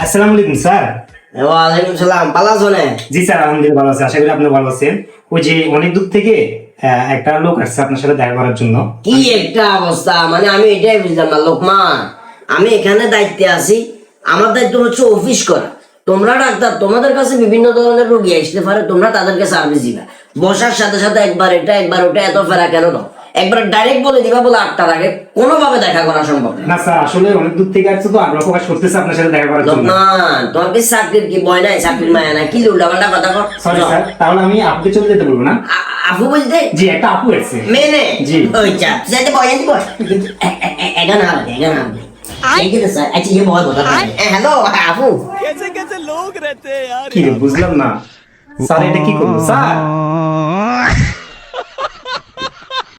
আসসালামু আলাইকুম স্যার। ওয়ালাইকুম সালাম, ভালো আছো না? জি স্যার, আলহামদুলিল্লাহ ভালো আছি, আশা করি আপনি ভালো আছেন। ওই যে অনেক দূর থেকে একটা লোক আসছে আপনার সাথে দেখা করার জন্য। কি একটা অবস্থা, মানে আমি এটাই বুঝলাম না লোকমান। আমি এখানে দায়িত্বে আছি, আমার দায়িত্ব হচ্ছে অফিস করা। তোমরা ডাক্তার, তোমাদের কাছে বিভিন্ন ধরনের রোগী আসতে পারে, তোমরা তাদেরকে সার্ভিস দিবা। বসার সাথে সাথে একবার এটা একবার ওটা এত ফেরা কেন দাও? একবার ডাইরেক্ট বলে দিবা বলে 8টার আগে কোনোভাবে দেখা করা সম্ভব না। না স্যার, আসলে অনেক দূর থেকে আসছে তো আগ্রহ প্রকাশ করতেছে আপনার সাথে দেখা করার জন্য। লোকমান, তোমার কি চাকরির কি ভয় নাই? চাকরির মায়া নাই? কি উল্টাপাল্টা কথা কর। সরি স্যার, তাহলে আমি আপুকে চলে যেতে বলবো না? আফু বলতে জি, একটা আপু আসছে। মেনে জি। ওই চা যাইতে বয় জানতে বস এগান হবে এগান হবে এই যে স্যার আচ্ছা ये बहुत बता हेलो আফু कैसे कैसे लोग रहते हैं यार কি রে, বুঝলাম না স্যার, এটা কি করবো স্যার?